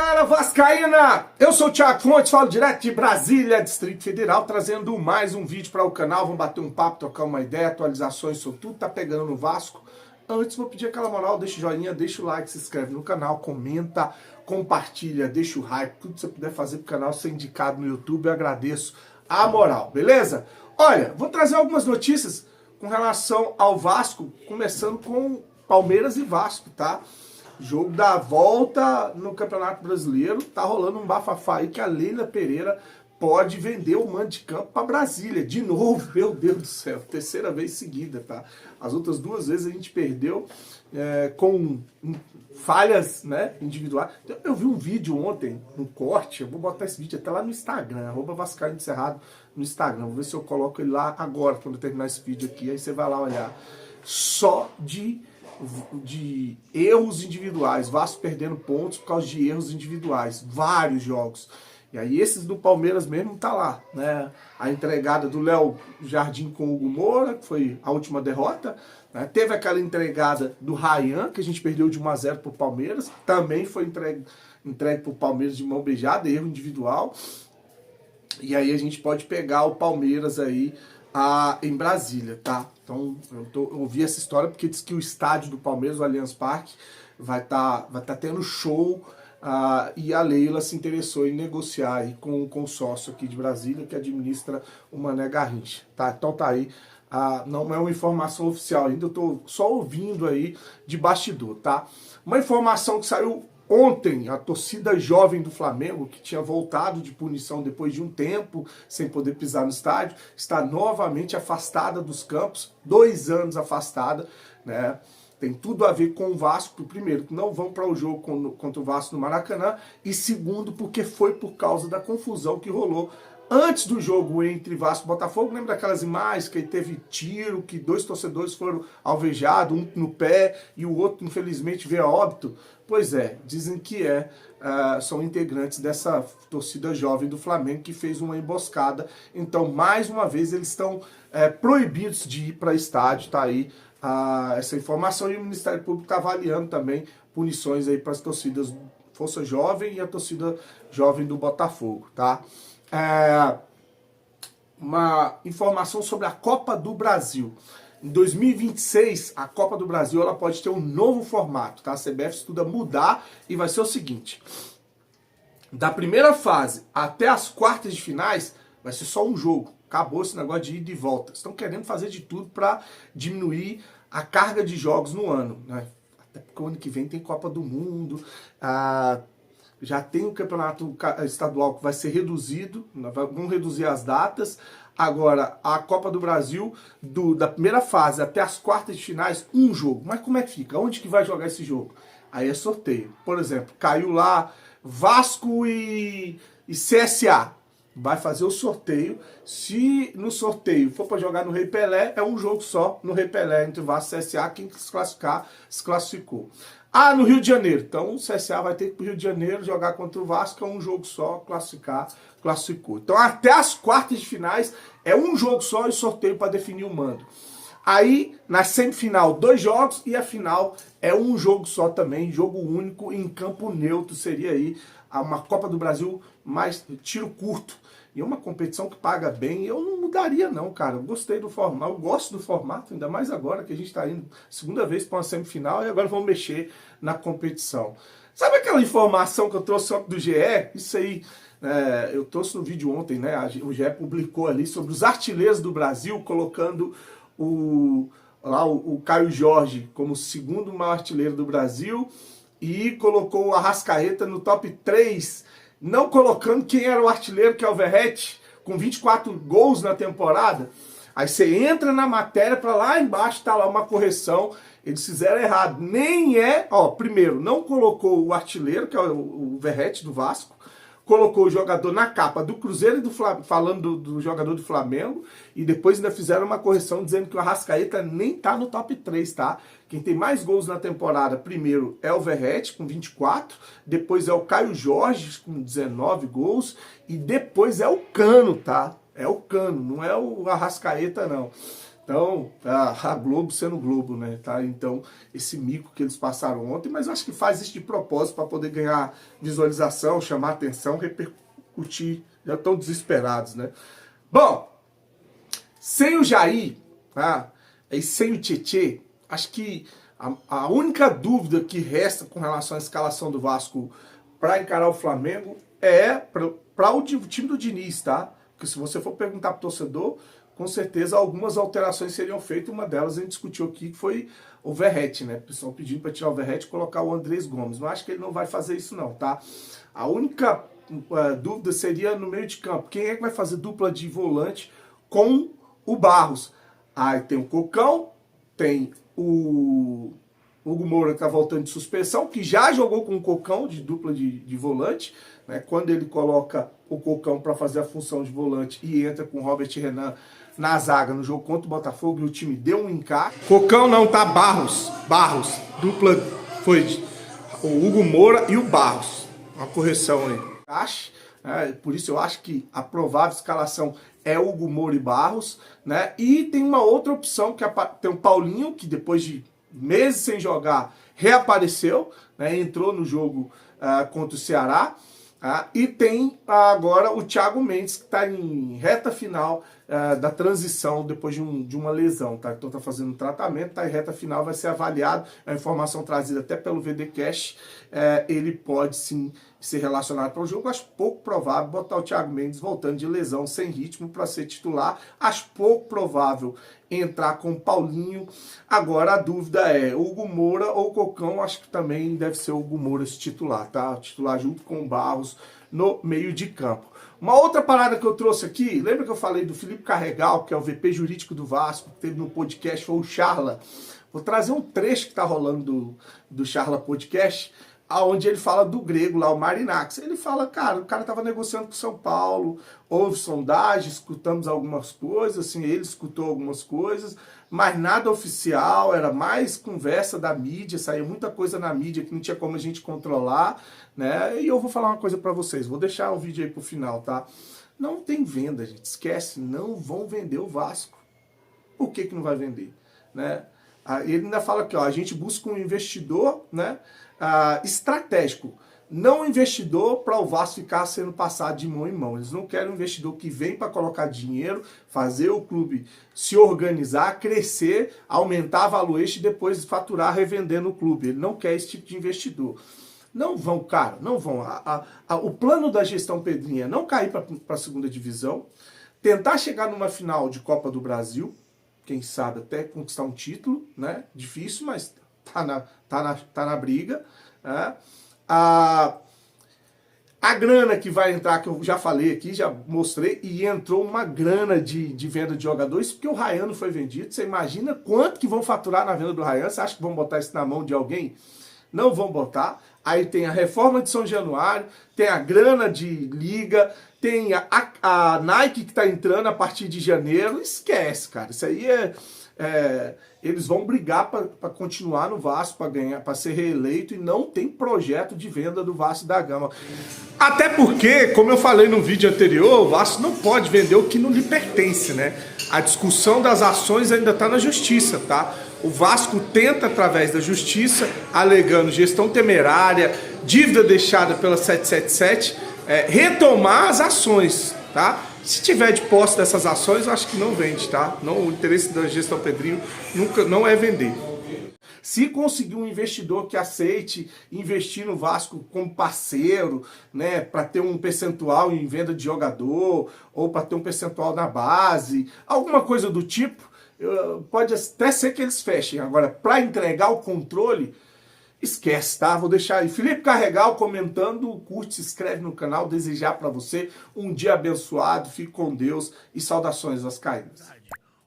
galera vascaína, eu sou o Thiago Fontes, falo direto de Brasília, Distrito Federal, trazendo mais um vídeo para o canal. Vamos bater um papo, trocar uma ideia, atualizações sobre tudo tá pegando no Vasco. Antes vou pedir aquela moral, deixa o joinha, deixa o like, se inscreve no canal, comenta, compartilha, deixa o hype, tudo que você puder fazer pro canal ser indicado no YouTube, eu agradeço a moral, beleza? Olha, vou trazer algumas notícias com relação ao Vasco, começando com Palmeiras e Vasco, tá? Jogo da volta no Campeonato Brasileiro, tá rolando um bafafá aí que a Leila Pereira pode vender o mando de campo para Brasília. De novo, meu Deus do céu, terceira vez seguida, tá? As outras duas vezes a gente perdeu com falhas, né, individuais. Eu vi um vídeo ontem, um corte, eu vou botar esse vídeo até lá no Instagram, @vascaínoencerrado no Instagram. Vou ver se eu coloco ele lá agora, quando eu terminar esse vídeo aqui, aí você vai lá olhar. Só de erros individuais, Vasco perdendo pontos por causa de erros individuais, vários jogos. E aí esses do Palmeiras mesmo tá lá, né? A entregada do Léo Jardim com o Hugo Moura, que foi a última derrota, né? Teve aquela entregada do Ryan, que a gente perdeu de 1-0 pro Palmeiras, também foi entregue pro Palmeiras de mão beijada, erro individual. E aí a gente pode pegar o Palmeiras aí em Brasília, tá? Então, eu ouvi essa história porque diz que o estádio do Palmeiras, o Allianz Parque, vai tá tendo show, e a Leila se interessou em negociar aí com o consórcio aqui de Brasília, que administra o Mané Garrincha, tá? Então tá aí, não é uma informação oficial ainda, eu tô só ouvindo aí de bastidor, tá? Uma informação que saiu ontem, a torcida jovem do Flamengo, que tinha voltado de punição depois de um tempo, sem poder pisar no estádio, está novamente afastada dos campos, 2 anos afastada, né? Tem tudo a ver com o Vasco, primeiro, que não vão para o jogo contra o Vasco no Maracanã, e segundo, porque foi por causa da confusão que rolou antes do jogo entre Vasco e Botafogo. Lembra daquelas imagens que teve tiro, que 2 torcedores foram alvejados, um no pé e o outro, infelizmente, veio a óbito? Pois é, dizem que são integrantes dessa torcida jovem do Flamengo que fez uma emboscada. Então, mais uma vez, eles estão proibidos de ir para estádio, tá aí essa informação. E o Ministério Público está avaliando também punições aí para as torcidas Força Jovem e a torcida jovem do Botafogo, tá? Uma informação sobre a Copa do Brasil. Em 2026, a Copa do Brasil ela pode ter um novo formato, tá? A CBF estuda mudar e vai ser o seguinte: da primeira fase até as quartas de finais, vai ser só um jogo. Acabou esse negócio de ida e volta. Estão querendo fazer de tudo para diminuir a carga de jogos no ano, né? Até porque o ano que vem tem Copa do Mundo, já tem o campeonato estadual que vai ser reduzido, vão reduzir as datas. Agora, a Copa do Brasil, da primeira fase até as quartas de finais, um jogo. Mas como é que fica? Onde que vai jogar esse jogo? Aí é sorteio. Por exemplo, caiu lá Vasco e CSA. Vai fazer o sorteio. Se no sorteio for para jogar no Rei Pelé, é um jogo só no Rei Pelé entre Vasco e CSA. Quem se classificar, se classificou. No Rio de Janeiro. Então o CSA vai ter que ir para o Rio de Janeiro jogar contra o Vasco, é um jogo só, classificou. Então até as quartas de finais é um jogo só e sorteio para definir o mando. Aí na semifinal 2 jogos e a final é um jogo só também, jogo único em campo neutro. Seria aí uma Copa do Brasil mais tiro curto. E é uma competição que paga bem. Eu não mudaria não, cara. Eu gostei do formato, eu gosto do formato, ainda mais agora que a gente está indo segunda vez para uma semifinal e agora vamos mexer na competição. Sabe aquela informação que eu trouxe ontem do GE? Isso aí, eu trouxe no vídeo ontem, né? O GE publicou ali sobre os artilheiros do Brasil, colocando o Caio Jorge como o segundo maior artilheiro do Brasil e colocou o Arrascaeta no top 3, não colocando quem era o artilheiro, que é o Verratti, com 24 gols na temporada. Aí você entra na matéria, para lá embaixo tá lá uma correção, eles fizeram errado. Nem primeiro, não colocou o artilheiro, que é o Verratti do Vasco, colocou o jogador na capa do Cruzeiro e do Flamengo, falando do jogador do Flamengo, e depois ainda fizeram uma correção dizendo que o Arrascaeta nem tá no top 3, tá? Quem tem mais gols na temporada, primeiro é o Verratti, com 24, depois é o Caio Jorge, com 19 gols, e depois é o Cano, tá? É o Cano, não é o Arrascaeta, não. Então, a Globo sendo Globo, né? Tá? Então, esse mico que eles passaram ontem, mas eu acho que faz isso de propósito para poder ganhar visualização, chamar atenção, repercutir. Já estão desesperados, né? Bom, sem o Jair, tá? E sem o Tietê, acho que a única dúvida que resta com relação à escalação do Vasco para encarar o Flamengo é para o time do Diniz, tá? Porque se você for perguntar para o torcedor, com certeza algumas alterações seriam feitas. Uma delas a gente discutiu aqui, que foi o Verratti, né? O pessoal pedindo para tirar o Verratti e colocar o Andrés Gomes. Não acho que ele não vai fazer isso não, tá? A única dúvida seria no meio de campo. Quem é que vai fazer dupla de volante com o Barros? Aí tem o Cocão, tem o Hugo Moura que tá voltando de suspensão, que já jogou com o Cocão de dupla de volante, né? Quando ele coloca o Cocão para fazer a função de volante e entra com o Robert Renan na zaga no jogo contra o Botafogo e o time deu um encaixe. Cocão não, tá? Barros, dupla foi o Hugo Moura e o Barros. Uma correção aí. Por isso eu acho que a provável escalação é Hugo Moura e Barros, né? E tem uma outra opção, que tem o Paulinho, que depois de meses sem jogar, reapareceu, né? Entrou no jogo contra o Ceará. E tem agora o Thiago Mendes, que está em reta final da transição depois de uma lesão, tá? Então está fazendo um tratamento, está em reta final, vai ser avaliado. A informação trazida até pelo VDcast, ele pode sim ser relacionado para o jogo. Acho pouco provável botar o Thiago Mendes voltando de lesão, sem ritmo, para ser titular. Acho pouco provável entrar com o Paulinho. Agora a dúvida é Hugo Moura ou Cocão. Acho que também deve ser o Hugo Moura esse titular, tá? Titular junto com o Barros no meio de campo. Uma outra parada que eu trouxe aqui, lembra que eu falei do Felipe Carregal, que é o VP jurídico do Vasco, que teve no podcast, foi o Charla. Vou trazer um trecho que tá rolando do Charla Podcast, aonde ele fala do grego lá, o Marinax. Ele fala, cara, o cara tava negociando com São Paulo, houve sondagem, escutamos algumas coisas, assim, ele escutou algumas coisas, mas nada oficial, era mais conversa da mídia, saía muita coisa na mídia que não tinha como a gente controlar, né? E eu vou falar uma coisa pra vocês, vou deixar o vídeo aí pro final, tá? Não tem venda, gente, esquece, não vão vender o Vasco. Por que não vai vender, né? Ele ainda fala que ó, a gente busca um investidor, né, estratégico, não um investidor para o Vasco ficar sendo passado de mão em mão. Eles não querem um investidor que vem para colocar dinheiro, fazer o clube se organizar, crescer, aumentar a valuation e depois faturar revendendo o clube. Ele não quer esse tipo de investidor. Não vão, cara, não vão. O plano da gestão Pedrinha é não cair para a segunda divisão, tentar chegar numa final de Copa do Brasil, quem sabe até conquistar um título, né? Difícil, mas tá na briga. Né? A grana que vai entrar, que eu já falei aqui, já mostrei, e entrou uma grana de venda de jogadores, porque o Rayano foi vendido. Você imagina quanto que vão faturar na venda do Rayano? Você acha que vão botar isso na mão de alguém? Não vão botar. Aí tem a reforma de São Januário, tem a grana de liga, tem a Nike que está entrando a partir de janeiro. Esquece, cara. Isso aí eles vão brigar para continuar no Vasco, para ganhar, para ser reeleito, e não tem projeto de venda do Vasco da Gama. Até porque, como eu falei no vídeo anterior, o Vasco não pode vender o que não lhe pertence, né? A discussão das ações ainda está na justiça, tá? O Vasco tenta, através da justiça, alegando gestão temerária, dívida deixada pela 777, retomar as ações, tá? Se tiver de posse dessas ações, eu acho que não vende, tá? Não, o interesse da gestão Pedrinho não é vender. Se conseguir um investidor que aceite investir no Vasco como parceiro, né, para ter um percentual em venda de jogador, ou para ter um percentual na base, alguma coisa do tipo, pode até ser que eles fechem. Agora, para entregar o controle, esquece, tá? Vou deixar aí. Felipe Carregal comentando, curte, se inscreve no canal, desejar para você um dia abençoado, fique com Deus e saudações vascaínas.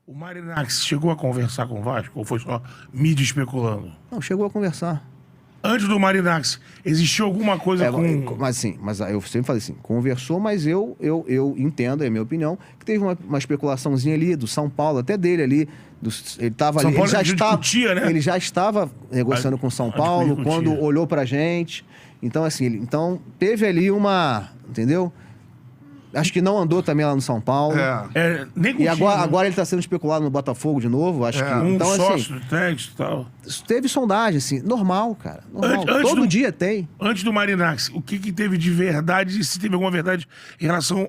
O Marinax chegou a conversar com o Vasco ou foi só mídia especulando? Não, chegou a conversar. Antes do Marinax, existiu alguma coisa com... Mas eu sempre falei assim, conversou, mas eu entendo, é a minha opinião, que teve uma especulaçãozinha ali do São Paulo, até dele ali, ele estava ali, ele já estava negociando com o São Paulo quando olhou pra gente. Então, assim, então teve ali uma, entendeu? Acho que não andou também lá no São Paulo. Nem e agora ele está sendo especulado no Botafogo de novo. Acho que. Um então, sócio assim, do técnico e tal. Teve sondagem, assim. Normal, cara. Normal. Todo dia tem. Antes do Marinacci, o que teve de verdade, se teve alguma verdade em relação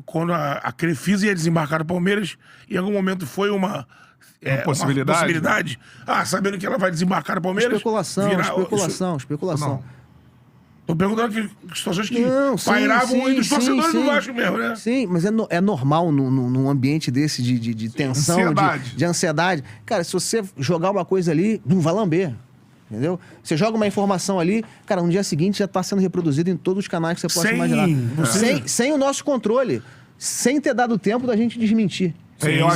quando a Crefisa ia desembarcar no Palmeiras, em algum momento foi uma possibilidade? Sabendo que ela vai desembarcar no Palmeiras. Especulação. Tô perguntando aqui situações que pairavam entre os torcedores do Vasco mesmo, né? Sim, mas é normal num ambiente desse de tensão, de ansiedade. Cara, se você jogar uma coisa ali, não vai lamber. Entendeu? Você joga uma informação ali, cara, no dia seguinte já está sendo reproduzido em todos os canais que você possa imaginar. Sem o nosso controle. Sem ter dado tempo da gente desmentir.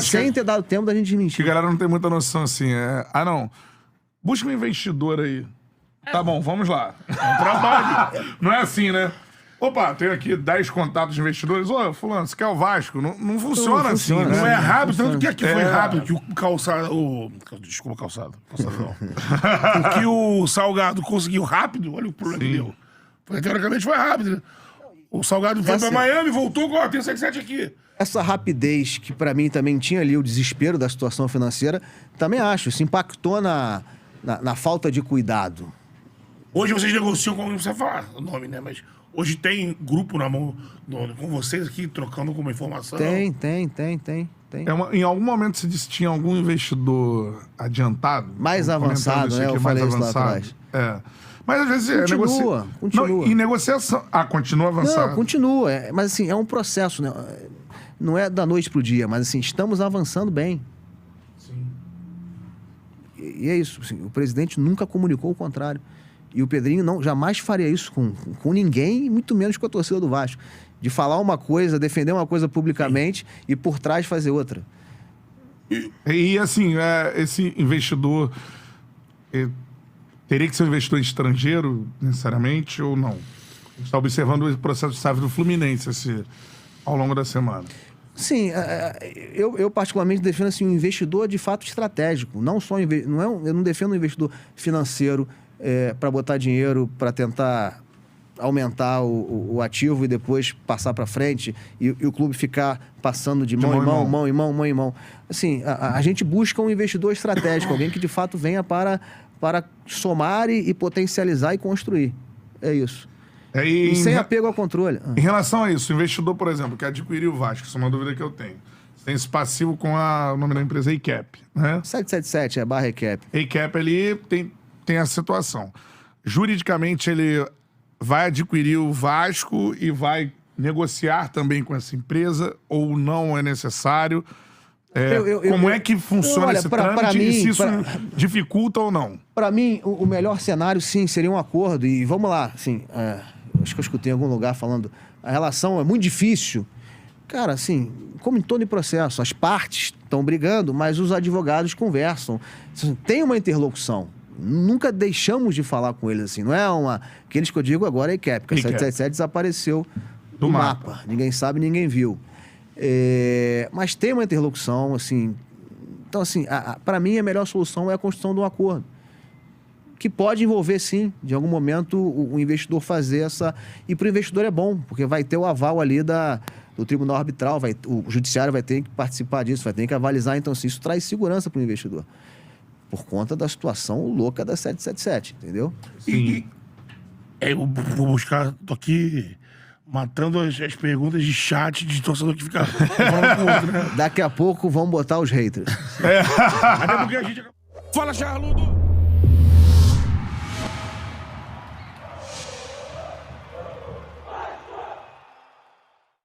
Sem ter dado tempo da gente desmentir. Que a galera não tem muita noção assim. Não. Busca um investidor aí. Tá bom, vamos lá. É um trabalho. Não é assim, né? Opa, tenho aqui 10 contatos de investidores. Ô, fulano, você quer o Vasco? Não funciona assim, né? Não é rápido, tanto que aqui foi rápido, que o Calçado... Desculpa, Calçado não. Porque o Salgado conseguiu rápido, olha o problema que deu. Teoricamente foi rápido. O Salgado foi pra Miami, voltou, tem o 7 aqui. Essa rapidez, que pra mim também tinha ali o desespero da situação financeira, também acho. Isso impactou na falta de cuidado. Hoje vocês negociam, como você falar o nome, né? Mas hoje tem grupo na mão com vocês aqui, trocando alguma informação? Tem. Em algum momento você disse que tinha algum investidor adiantado? Mais avançado, né? Eu falei isso lá atrás. Mas às vezes continua. Não, em negociação... continua avançado. Não, continua. Mas assim, é um processo, né? Não é da noite pro dia, mas assim, estamos avançando bem. Sim. E é isso. Assim, o presidente nunca comunicou o contrário. E o Pedrinho jamais faria isso com ninguém, muito menos com a torcida do Vasco. De falar uma coisa, defender uma coisa publicamente e por trás fazer outra. E assim, esse investidor teria que ser um investidor estrangeiro, necessariamente, ou não? A gente está observando o processo de SAF do Fluminense ao longo da semana. Sim, eu particularmente defendo assim, um investidor de fato estratégico. Não só eu não defendo um investidor financeiro para botar dinheiro, para tentar aumentar o ativo e depois passar para frente e o clube ficar passando de mão em mão. Assim, a gente busca um investidor estratégico, alguém que de fato venha para somar e potencializar e construir. É isso. E sem apego ao controle. Em relação a isso, o investidor, por exemplo, que adquiriu o Vasco, isso é uma dúvida que eu tenho. Você tem esse passivo com o nome da empresa ACAP, né? 777, barra ACAP. ACAP ali tem a situação. Juridicamente, ele vai adquirir o Vasco e vai negociar também com essa empresa ou não é necessário? Como é que funciona esse trâmite e se isso dificulta ou não? Para mim, o melhor cenário, sim, seria um acordo. E vamos lá, assim, acho que eu escutei em algum lugar falando, a relação é muito difícil. Cara, assim, como em todo processo, as partes estão brigando, mas os advogados conversam. Tem uma interlocução. Nunca deixamos de falar com eles, assim. Não é aqueles que eu digo agora é ACAP, porque a 777 desapareceu do mapa. Ninguém sabe, ninguém viu. Mas tem uma interlocução, assim. Então, assim, para mim, a melhor solução é a construção de um acordo. Que pode envolver, sim, de algum momento, o investidor fazer essa... E para o investidor é bom, porque vai ter o aval ali do tribunal arbitral, o judiciário vai ter que participar disso, vai ter que avalizar. Então, assim, isso traz segurança para o investidor. Por conta da situação louca da 777, entendeu? Sim. Eu vou buscar... Tô aqui matando as perguntas de chat de torcedor que fica falando com o outro, né? Daqui a pouco vão botar os haters. Até porque a gente... Fala, Charludo!